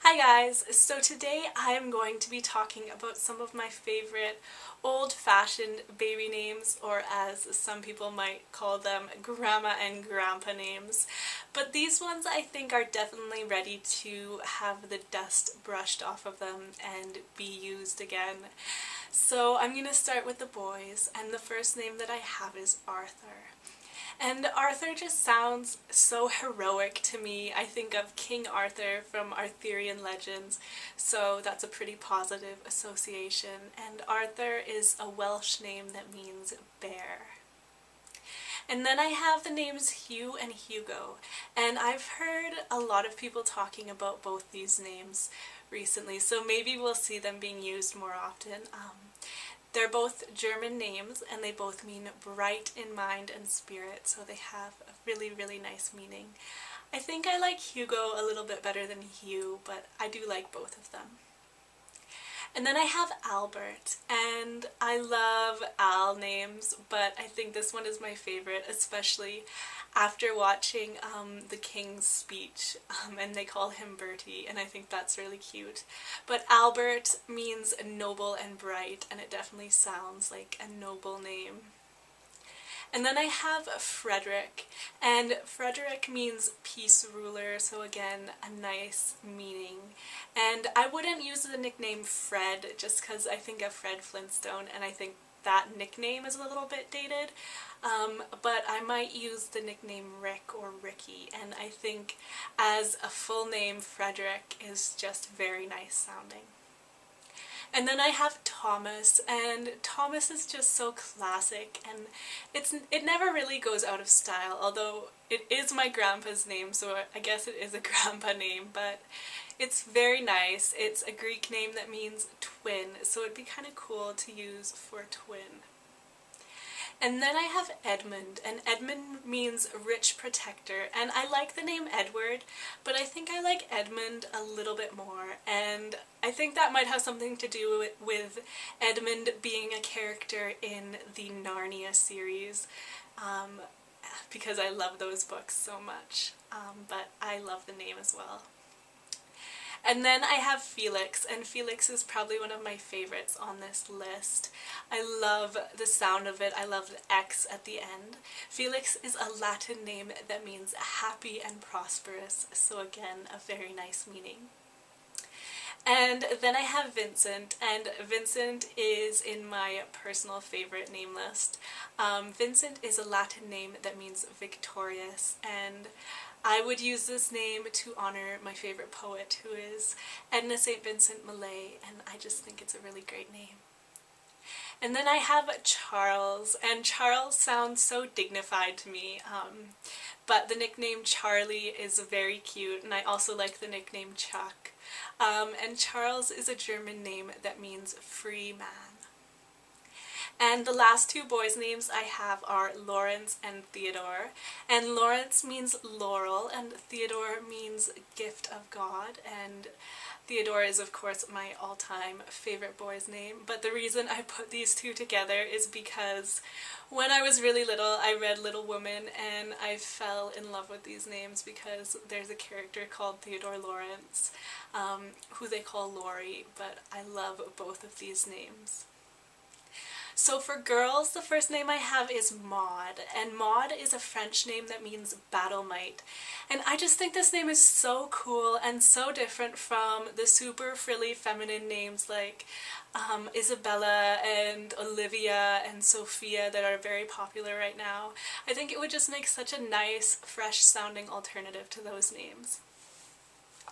Hi guys! So today I am going to be talking about some of my favorite old-fashioned baby names, or as some people might call them, grandma and grandpa names. But these ones I think are definitely ready to have the dust brushed off of them and be used again. So I'm going to start with the boys, and the first name that I have is Arthur. And Arthur just sounds so heroic to me. I think of King Arthur from Arthurian legends, so that's a pretty positive association. And Arthur is a Welsh name that means bear. And then I have the names Hugh and Hugo, and I've heard a lot of people talking about both these names recently, so maybe we'll see them being used more often. They're both German names, and they both mean bright in mind and spirit, so they have a really, really nice meaning. I think I like Hugo a little bit better than Hugh, but I do like both of them. And then I have Albert, and I love Al names, but I think this one is my favorite, especially after watching the King's speech, and they call him Bertie, and I think that's really cute. But Albert means noble and bright, and it definitely sounds like a noble name. And then I have Frederick, and Frederick means peace ruler, so again, a nice meaning. And I wouldn't use the nickname Fred just because I think of Fred Flintstone, and I think that nickname is a little bit dated, but I might use the nickname Rick or Ricky, and I think as a full name Frederick is just very nice sounding. And then I have Thomas, and Thomas is just so classic, and it never really goes out of style, although it is my grandpa's name, so I guess it is a grandpa name, but it's very nice. It's a Greek name that means twin, so it'd be kind of cool to use for twin. And then I have Edmund, and Edmund means rich protector, and I like the name Edward, but I think I like Edmund a little bit more, and I think that might have something to do with Edmund being a character in the Narnia series, because I love those books so much, but I love the name as well. And then I have Felix, and Felix is probably one of my favorites on this list. I love the sound of it. I love the X at the end. Felix is a Latin name that means happy and prosperous, so again, a very nice meaning. And then I have Vincent, and Vincent is in my personal favorite name list. Vincent is a Latin name that means victorious, and I would use this name to honor my favorite poet, who is Edna St. Vincent Millay, and I just think it's a really great name. And then I have Charles, and Charles sounds so dignified to me, but the nickname Charlie is very cute, and I also like the nickname Chuck. And Charles is a German name that means free man. And the last two boys' names I have are Lawrence and Theodore. And Lawrence means laurel, and Theodore means gift of God, and Theodore is of course my all-time favorite boy's name, but the reason I put these two together is because when I was really little I read Little Women, and I fell in love with these names because there's a character called Theodore Lawrence, who they call Laurie, but I love both of these names. So for girls, the first name I have is Maude, and Maude is a French name that means battle might. And I just think this name is so cool and so different from the super frilly feminine names like Isabella and Olivia and Sophia that are very popular right now. I think it would just make such a nice, fresh sounding alternative to those names.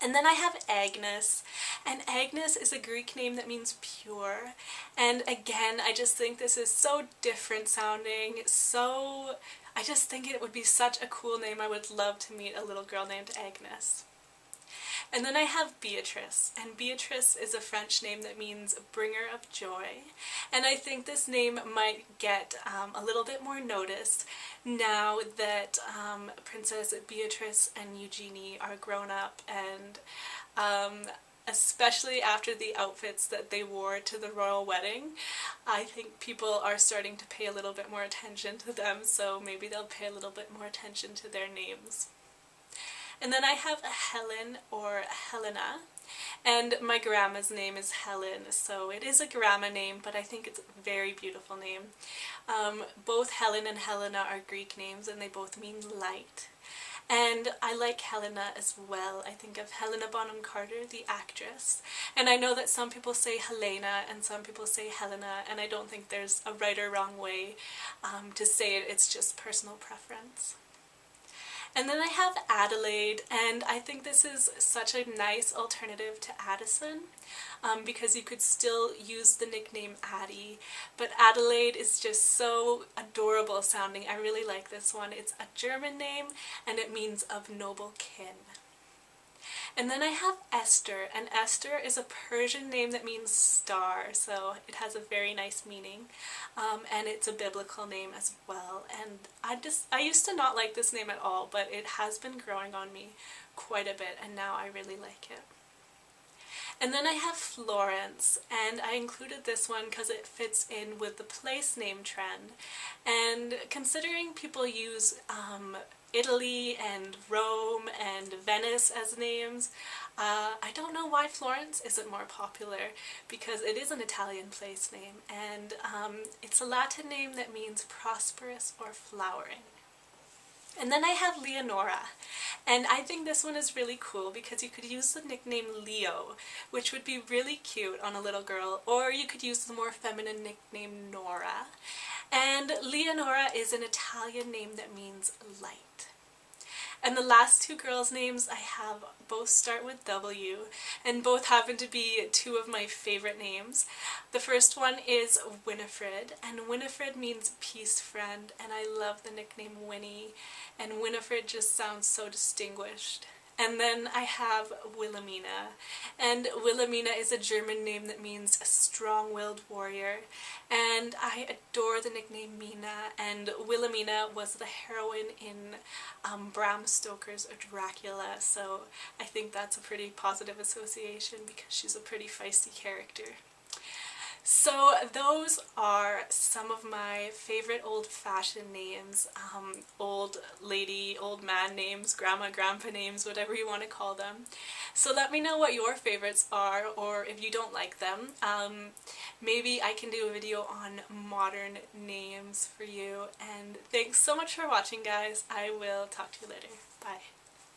And then I have Agnes, and Agnes is a Greek name that means pure, and again I just think this is so different sounding, I just think it would be such a cool name. I would love to meet a little girl named Agnes. And then I have Beatrice, and Beatrice is a French name that means bringer of joy, and I think this name might get a little bit more noticed now that Princess Beatrice and Eugenie are grown up, and especially after the outfits that they wore to the royal wedding, I think people are starting to pay a little bit more attention to them, so maybe they'll pay a little bit more attention to their names. And then I have Helen or Helena, And my grandma's name is Helen, so it is a grandma name, but I think it's a very beautiful name. Both Helen and Helena are Greek names, and they both mean light. And I like Helena as well. I think of Helena Bonham Carter, the actress. And I know that some people say Helena and some people say Helena, and I don't think there's a right or wrong way to say it. It's just personal preference. And then I have Adelaide, and I think this is such a nice alternative to Addison, because you could still use the nickname Addie, but Adelaide is just so adorable sounding. I really like this one. It's a German name, and it means of noble kin. And then I have Esther, and Esther is a Persian name that means star, so it has a very nice meaning, and it's a biblical name as well. And I used to not like this name at all, but it has been growing on me quite a bit, and now I really like it. And then I have Florence, and I included this one because it fits in with the place name trend. And considering people use Italy and Rome and Venice as names, I don't know why Florence isn't more popular, because it is an Italian place name, and it's a Latin name that means prosperous or flowering. And then I have Leonora, and I think this one is really cool because you could use the nickname Leo, which would be really cute on a little girl, or you could use the more feminine nickname Nora. And Leonora is an Italian name that means light. And the last two girls' names I have both start with W, and both happen to be two of my favorite names. The first one is Winifred, and Winifred means peace friend, and I love the nickname Winnie, and Winifred just sounds so distinguished. And then I have Wilhelmina, and Wilhelmina is a German name that means a strong-willed warrior, and I adore the nickname Mina, and Wilhelmina was the heroine in Bram Stoker's Dracula, so I think that's a pretty positive association because she's a pretty feisty character. So those are some of my favorite old-fashioned names, old lady, old man names, grandma, grandpa names, whatever you want to call them. So let me know what your favorites are, or if you don't like them. Maybe I can do a video on modern names for you. And thanks so much for watching, guys. I will talk to you later. Bye.